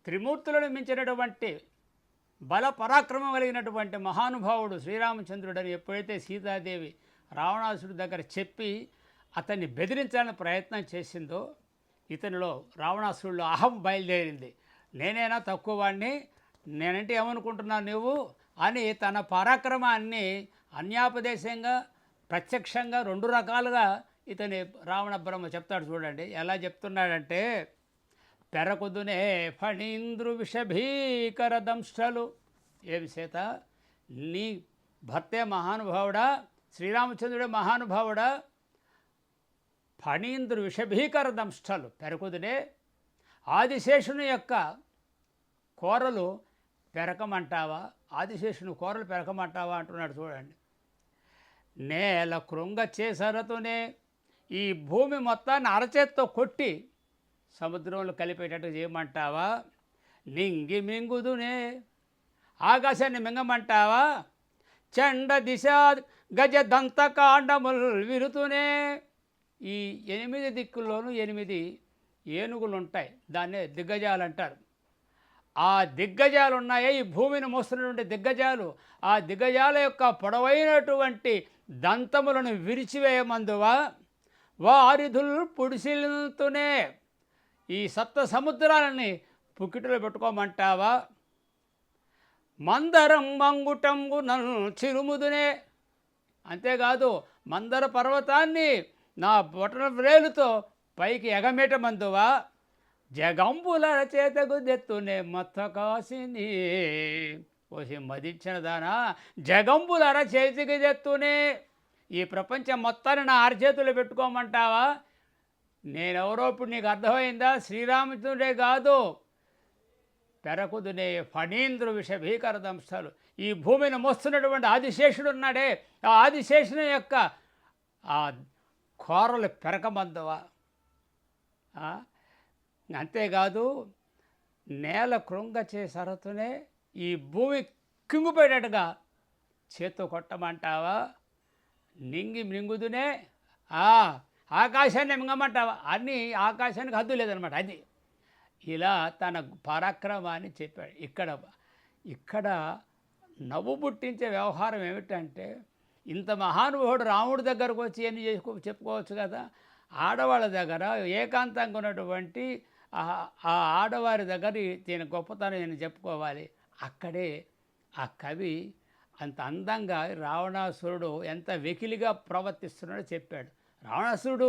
త్రిమూర్తులను మించినటువంటి బల పరాక్రమం కలిగినటువంటి మహానుభావుడు శ్రీరామచంద్రుడని ఎప్పుడైతే సీతాదేవి రావణాసుడి దగ్గర చెప్పి అతన్ని బెదిరించాలని ప్రయత్నం చేసిందో ఇతనిలో రావణాసుడిలో అహం బయలుదేరింది. నేనైనా తక్కువ వాడిని, నేనంటే ఏమనుకుంటున్నాను నువ్వు అని తన పరాక్రమాన్ని అన్యాపదేశంగా ప్రత్యక్షంగా రెండు రకాలుగా ఇతని రావణ బ్రహ్మ చెప్తాడు. చూడండి ఎలా చెప్తున్నాడంటే, పెరకుదునే ఫణీంద్రు విషభీకర దంష్టలు. ఏమి చేత నీ భర్తే మహానుభావుడా, శ్రీరామచంద్రుడే మహానుభావుడా, ఫణీంద్రు విషభీకర దంష్టలు పెరకుదునే ఆదిశేషుని యొక్క కోరలు పెరకమంటావా, ఆదిశేషుని కోరలు పెరకమంటావా అంటున్నాడు. చూడండి, నేల కృంగ చేసరతునే ఈ భూమి మొత్తాన్ని అరచేత్తో కొట్టి సముద్రంలో కలిపేటట్టు చేయమంటావా, నింగి మింగుదునే ఆకాశాన్ని మింగమంటావా, చండ దిశ గజ దంతకాండములు విరుతునే ఈ 8 దిక్కుల్లోనూ 8 ఏనుగులు ఉంటాయి, దాన్నే దిగ్గజాలు అంటారు. ఆ దిగ్గజాలు ఉన్నాయే ఈ భూమిని మోస్తున్నటువంటి దిగ్గజాలు, ఆ దిగ్గజాల యొక్క పొడవైనటువంటి దంతములను విరిచివేయమందువా, వారిధుల్ పుడిసిల్తునే ఈ సప్త సముద్రాలని పుకిటిలో పెట్టుకోమంటావా, మందరం మంగుటంగు నన్ను చిరుముదునే, అంతేకాదు మందర పర్వతాన్ని నా బొటన వ్రేలుతో పైకి ఎగమేటమందువా, జగంబుల చేతకు దెత్తునే మత్త కాసిని పోసి మదించిన దానా, జగంబులర చేతికి దెత్తునే ఈ ప్రపంచం మొత్తాన్ని నా అరచేతులు పెట్టుకోమంటావా. నేనెవరో ఇప్పుడు నీకు అర్థమైందా, శ్రీరామచంద్రుడే కాదు, పెరకుదునే ఫణీంద్రు విషభీకర దంశాలు ఈ భూమిని మోస్తున్నటువంటి ఆదిశేషుడు ఉన్నాడే, ఆ ఆదిశేషుని యొక్క ఆ కోరలు పెరకమందువా. అంతేకాదు నేల కృంగచే సరతునే ఈ భూమి కింగుపోయేటట్టుగా చేత్తో కొట్టమంటావా, నింగి మింగుదునే ఆకాశాన్ని మింగమంటావా. అన్నీ ఆకాశానికి హద్దు లేదనమాట. అది ఇలా తన పరాక్రమాన్ని చెప్పాడు. ఇక్కడ నవ్వు పుట్టించే వ్యవహారం ఏమిటంటే, ఇంత మహానుభావుడు రాముడి దగ్గరకు వచ్చి ఎన్ని చెప్పుకోవచ్చు కదా, ఆడవాళ్ళ దగ్గర ఏకాంతంగా ఉన్నటువంటి ఆ ఆడవారి దగ్గర దీని గొప్పతనం నేను చెప్పుకోవాలి. అక్కడే ఆ కవి అంత అందంగా రావణాసురుడు ఎంత వెకిలిగా ప్రవర్తిస్తున్నాడో చెప్పాడు. రావణాసురుడు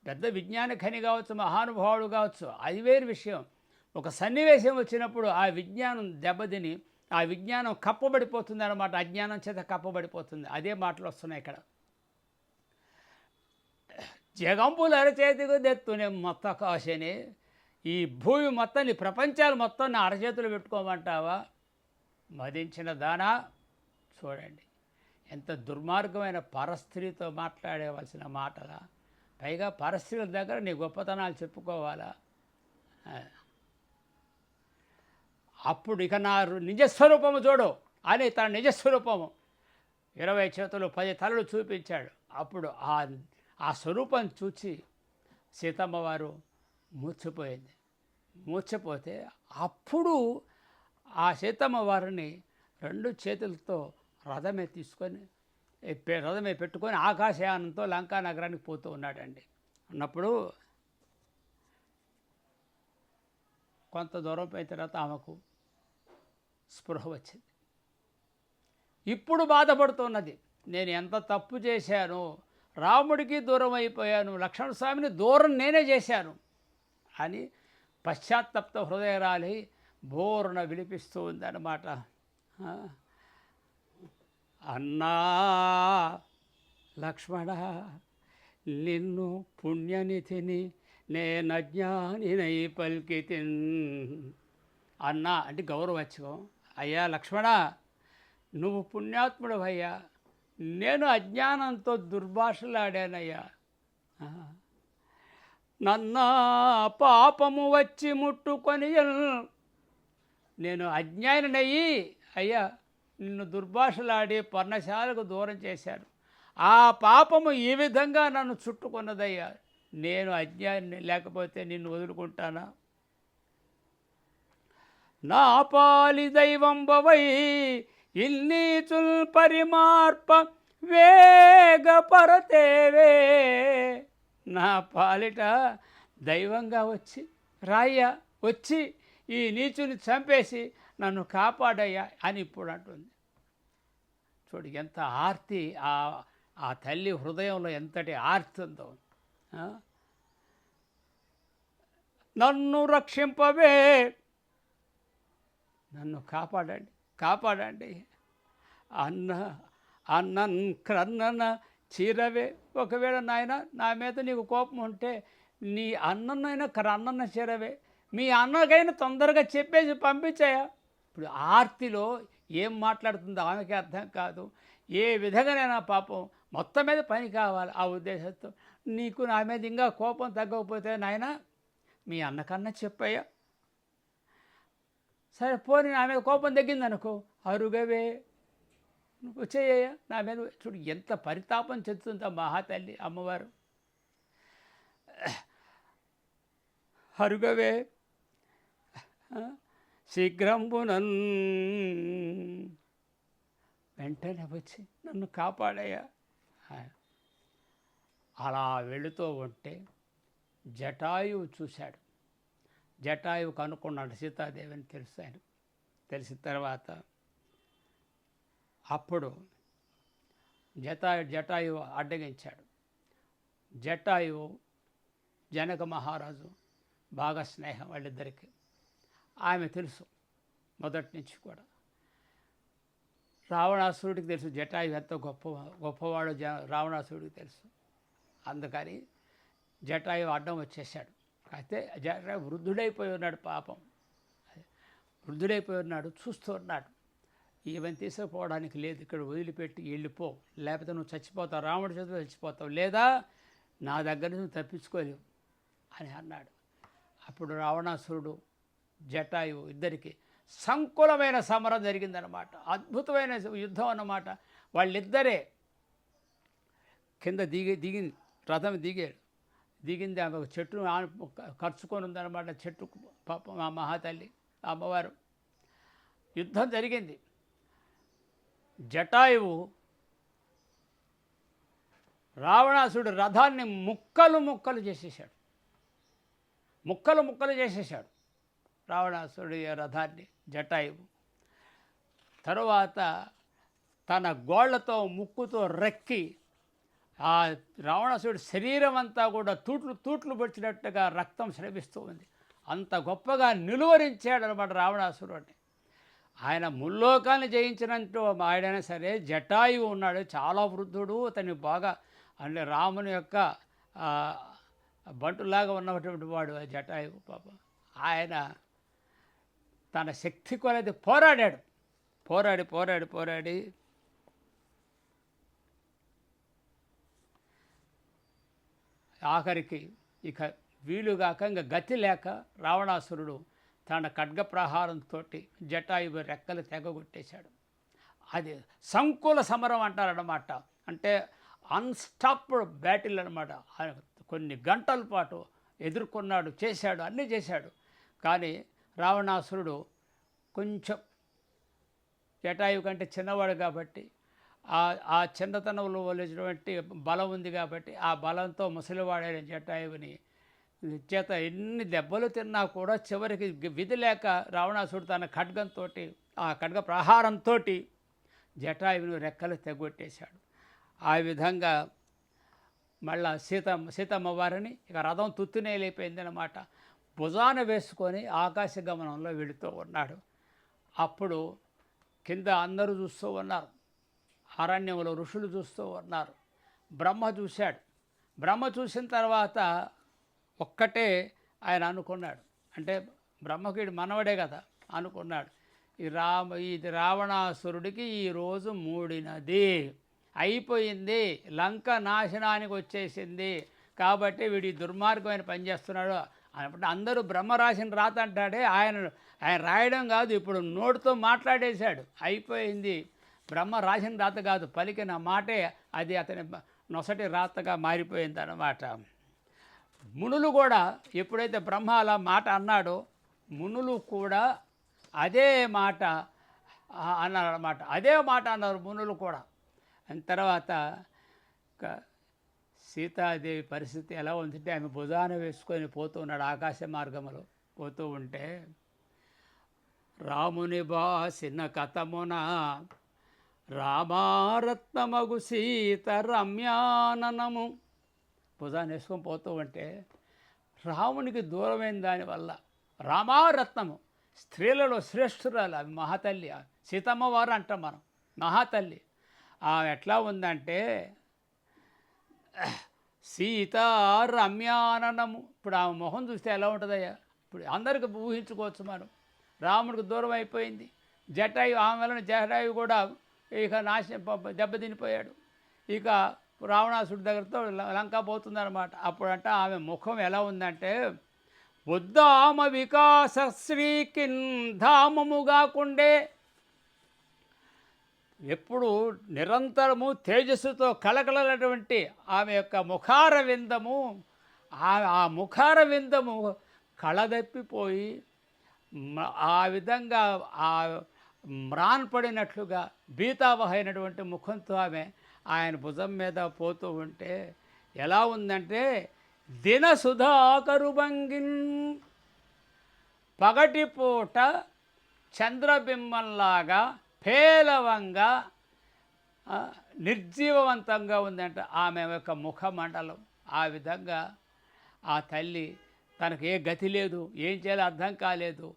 పెద్ద విజ్ఞాన ఖని కావచ్చు, మహానుభావుడు కావచ్చు, అది వేరు విషయం. ఒక సన్నివేశం వచ్చినప్పుడు ఆ విజ్ఞానం దెబ్బతిని ఆ విజ్ఞానం కప్పబడిపోతుంది అన్నమాట, అజ్ఞానం చేత కప్పబడిపోతుంది. అదే మాటలు వస్తున్నాయి ఇక్కడ. జగంబులు అరచేతికి దెత్తునే మొత్త కాశని ఈ భూమి మొత్తాన్ని ప్రపంచాలు మొత్తాన్ని అరచేతులు పెట్టుకోమంటావా, మదించిన దానా. చూడండి ఎంత దుర్మార్గమైన పరస్త్రీతో మాట్లాడవలసిన మాటలా, పైగా పరస్త్రీల దగ్గర నీ గొప్పతనాలు చెప్పుకోవాలా. అప్పుడు ఇక నా నిజస్వరూపము చూడు అని తన నిజస్వరూపము 20 చేతులు 10 తలలు చూపించాడు. అప్పుడు ఆ స్వరూపం చూచి సీతమ్మ వారు మూర్ఛపోయింది. మూర్ఛపోతే అప్పుడు ఆ సీతమ్మ వారిని 2 చేతులతో రథమే తీసుకొని రథమే పెట్టుకొని ఆకాశయానంతో లంకా నగరానికి పోతూ ఉన్నాడండి. అన్నప్పుడు కొంత దూరం పోయిన తర్వాత ఆమెకు స్పృహ వచ్చింది. ఇప్పుడు బాధపడుతున్నది, నేను ఎంత తప్పు చేశాను, రాముడికి దూరం అయిపోయాను, లక్ష్మణస్వామిని దూరం నేనే చేశాను అని పశ్చాత్తప్త హృదయరాలి బోరున విలిపిస్తూ ఉందన్నమాట. అన్నా లక్ష్మణ నిన్ను పుణ్యనిధిని నేనజ్ఞానినై పల్కితిన్. అన్నా అంటే గౌరవచ్చకం. అయ్యా లక్ష్మణ, నువ్వు పుణ్యాత్ముడు అయ్యా, నేను అజ్ఞానంతో దుర్భాషలాడానయ్యా. నన్నా పాపము వచ్చి ముట్టుకొని నేను అజ్ఞానినయ్యి అయ్యా నిన్ను దుర్భాషలాడి పర్ణశాలకు దూరం చేశాను. ఆ పాపము ఈ విధంగా నన్ను చుట్టుకున్నదయ్యా. నేను అజ్ఞాని లేకపోతే నిన్ను వదులుకుంటానా. నా పాలి దైవంబవై ఇల్లీచుల్ పరిమార్ప వేగపరతేవే. నా పాలిట దైవంగా వచ్చి రాయ్యా, వచ్చి ఈ నీచుని చంపేసి నన్ను కాపాడయ్యా అని ఇప్పుడు అంటుంది. చూడు ఎంత ఆర్తి, ఆ తల్లి హృదయంలో ఎంతటి ఆర్తి ఉందో. నన్ను రక్షింపవే, నన్ను కాపాడండి, కాపాడండి. అన్నన్ క్రన్నన చీరవే. ఒకవేళ నాయన నా మీద నీకు కోపం ఉంటే నీ అన్ననైనా క్రన్నన చీరవే, మీ అన్నకైనా తొందరగా చెప్పేసి పంపించాయా. ఇప్పుడు ఆర్తిలో ఏం మాట్లాడుతుందో ఆమెకి అర్థం కాదు. ఏ విధంగానైనా పాపం మొత్తం మీద పని కావాలి ఆ ఉద్దేశంతో. నీకు నా మీద ఇంకా కోపం తగ్గకపోతే నాయన మీ అన్నకన్నా చెప్పయ్యా. సరే పోనీ నా మీద కోపం తగ్గిందనుకో, అరుగవే నువ్వు చేయ నా మీద. చూడు ఎంత పరితాపం చెందుతుందో మహాతల్లి అమ్మవారు. అరుగవే శీఘ్రంబునన్, వెంటనే వచ్చి నన్ను కాపాడయ్యా. అలా వెళుతూ ఉంటే జటాయువు చూశాడు. జటాయువు కనుక్కున్నాడు సీతాదేవిని తెలుసు ఆయన. తెలిసిన తర్వాత అప్పుడు జటాయువు అడ్డగించాడు. జటాయువు జనక మహారాజు బాగా స్నేహం వాళ్ళిద్దరికి. ఆమె తెలుసు మొదటి నుంచి కూడా. రావణాసురుడికి తెలుసు జటాయువు ఎంత గొప్పవాడు రావణాసురుడికి తెలుసు. అందుకని జటాయువు అడ్డం వచ్చేసాడు. అయితే జటాయువు వృద్ధుడైపోయి ఉన్నాడు, పాపం వృద్ధుడైపోయి ఉన్నాడు. చూస్తూ ఉన్నాడు, ఈవెన్ తీసుకుపోవడానికి లేదు, ఇక్కడ వదిలిపెట్టి వెళ్ళిపో, లేకపోతే నువ్వు చచ్చిపోతావు, రాముడి చేతిలో చచ్చిపోతావు, లేదా నా దగ్గర నుంచి తప్పించుకోలేవు అని అన్నాడు. అప్పుడు రావణాసురుడు జటాయువు ఇద్దరికి సంకులమైన సమరం జరిగిందనమాట. అద్భుతమైన యుద్ధం అన్నమాట. వాళ్ళిద్దరే కింద దిగింది, రథం దిగింది ఆమె ఒక చెట్టును ఖర్చుకొని ఉందన్నమాట. చెట్టు పాపం ఆ మహాతల్లి అమ్మవారు. యుద్ధం జరిగింది. జటాయువు రావణాసురుడు రథాన్ని ముక్కలు చేసేసాడు. ముక్కలు చేసేసాడు రావణాసురుడి రథాన్ని జటాయువు. తరువాత తన గోళ్లతో ముక్కుతో రెక్కి ఆ రావణాసురుడి శరీరం అంతా కూడా తూట్లు పొడిచినట్టుగా రక్తం స్రవిస్తూ ఉంది. అంత గొప్పగా నిలువరించాడు అనమాట రావణాసురుడిని. ఆయన ముల్లోకాన్ని జయించినట్టు ఆయనైనా సరే జటాయువు ఉన్నాడు, చాలా వృద్ధుడు. అతని బాగా అంటే రాముని యొక్క బంటులాగా ఉన్నటువంటి వాడు జటాయువు. పాపం ఆయన తన శక్తి కొలది పోరాడాడు. పోరాడి ఆఖరికి ఇక వీలుగాక ఇంకా గతి లేక రావణాసురుడు తన ఖడ్గ ప్రహారంతో జటాయువు రెక్కలు తెగగొట్టేశాడు. అది సంకుల సమరం అంటారన్నమాట. అంటే అన్స్టాప్డ్ బ్యాటిల్ అనమాట. కొన్ని గంటల పాటు ఎదుర్కొన్నాడు, చేశాడు, అన్నీ చేశాడు. కానీ రావణాసురుడు కొంచెం జటాయువు కంటే చిన్నవాడు కాబట్టి ఆ చిన్నతనంలో వలిచినటువంటి బలం ఉంది కాబట్టి ఆ బలంతో ముసలివాడైన జటాయువుని చేత ఎన్ని దెబ్బలు తిన్నా కూడా చివరికి విధి లేక రావణాసురుడు తన ఖడ్గంతో ఆ ఖడ్గ ప్రహారంతో జటాయువుని రెక్కలు తెగొట్టేశాడు. ఆ విధంగా మళ్ళా సీతమ్మ వారిని ఇక రథం తుత్తునేలైపోయిందనమాట. భుజాన వేసుకొని ఆకాశ గమనంలో వెళుతూ ఉన్నాడు. అప్పుడు కింద అందరూ చూస్తూ ఉన్నారు, అరణ్యంలో ఋషులు చూస్తూ ఉన్నారు. బ్రహ్మ చూశాడు. బ్రహ్మ చూసిన తర్వాత ఒక్కటే ఆయన అనుకున్నాడు, అంటే బ్రహ్మకుడి మనవడే కదా అనుకున్నాడు, ఇది రావణాసురుడికి ఈరోజు మూడినది, అయిపోయింది, లంక నాశనానికి వచ్చేసింది, కాబట్టి వీడి దుర్మార్గమైన పని చేస్తున్నాడు అన్నప్పుడు అందరూ బ్రహ్మ రాసిన రాత అంటాడే, ఆయన రాయడం కాదు, ఇప్పుడు నోటితో మాట్లాడేశాడు. అయిపోయింది, బ్రహ్మ రాసిన రాత కాదు, పలికిన మాటే అది అతని నొసటి రాతగా మారిపోయింది అన్నమాట. మునులు కూడా ఎప్పుడైతే బ్రహ్మ అలా మాట అన్నాడో మునులు కూడా అదే మాట అన్నారన్నమాట. అదే మాట అన్నారు మునులు కూడా. అని తర్వాత సీతాదేవి పరిస్థితి ఎలా ఉందంటే ఆమె భుజాన వేసుకొని పోతూ ఉన్నాడు ఆకాశ మార్గంలో పోతూ ఉంటే, రాముని బాసిన కథమున రామారత్నమగు సీత రమ్యాననము భుజాన్ని వేసుకొని పోతూ ఉంటే రామునికి దూరమైన దానివల్ల రామారత్నము స్త్రీలలో శ్రేష్ఠురాలు ఆమె మహాతల్లి సీతమ్మ వారు అంటాం మనం మహాతల్లి. ఆమె ఎట్లా ఉందంటే సీతా రమ్యాననము. ఇప్పుడు ఆమె మొహం చూస్తే ఎలా ఉంటుందయ్యా? ఇప్పుడు అందరికి ఊహించుకోవచ్చు మనం. రాముడికి దూరం అయిపోయింది. జటాయు ఆమె వలన జటాయు కూడా ఇక దెబ్బతినిపోయాడు. ఇక రావణాసుడి దగ్గరతో లంక పోతుందన్నమాట. అప్పుడంట ఆమె ముఖం ఎలా ఉందంటే ఉద్దామ వికాస శ్రీకిన్ ధామము కాకుండే, ఎప్పుడు నిరంతరము తేజస్సుతో కలకలటువంటి ఆమె యొక్క ముఖార విందము, ఆ ముఖార విందము కళదప్పిపోయి ఆ విధంగా ఆ మ్రాన్పడినట్లుగా బీతావహైనటువంటి ముఖంతో ఆమె ఆయన భుజం మీద పోతూ ఉంటే ఎలా ఉందంటే దిన సుధాకరుభంగిన్, పగటిపూట చంద్రబింబంలాగా పేలవంగా నిర్జీవవంతంగా ఉందంట ఆమె యొక్క ముఖమండలం. ఆ విధంగా ఆ తల్లి తనకు ఏ గతి లేదు, ఏం చేయాలో అర్థం కాలేదు.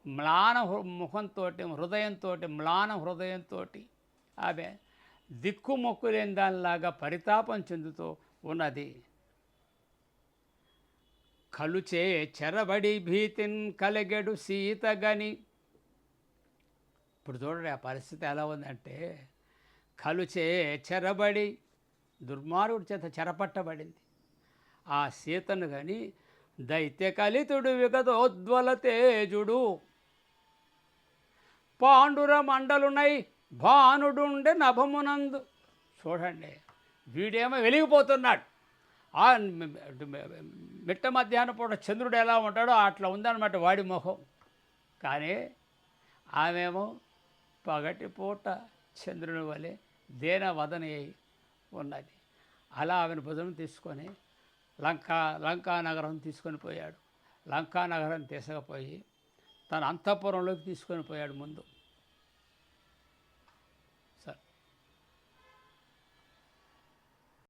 మ్లాన ముఖంతో హృదయంతో మ్లాన హృదయంతో ఆమె దిక్కుమొక్కు లేని దానిలాగా పరితాపం చెందుతూ ఉన్నది. కలుచే చెరబడి భీతిన్ కలిగెడు సీతగని. ఇప్పుడు చూడండి ఆ పరిస్థితి ఎలా ఉందంటే కలుచే చెరబడి దుర్మార్గుడి చేత చెరపట్టబడింది ఆ సీతను కానీ దైత్య కలితుడు విగతోద్వల తేజుడు పాండుర మండలునై భానుడుండే నభమునందు. చూడండి వీడేమో వెలిగిపోతున్నాడు. ఆ మిట్ట మధ్యాహ్నం పూట చంద్రుడు ఎలా ఉంటాడో అట్లా ఉందన్నమాట వాడి ముఖం. కానీ ఆమెమో పగటిపూట చంద్రుని వలె దేనవదని ఉన్నది. అలా ఆమెను భుజం తీసుకొని లంకానగరం తీసుకొని పోయాడు. లంకానగరం తీసుకుపోయి తన అంతఃపురంలోకి తీసుకొని పోయాడు ముందు.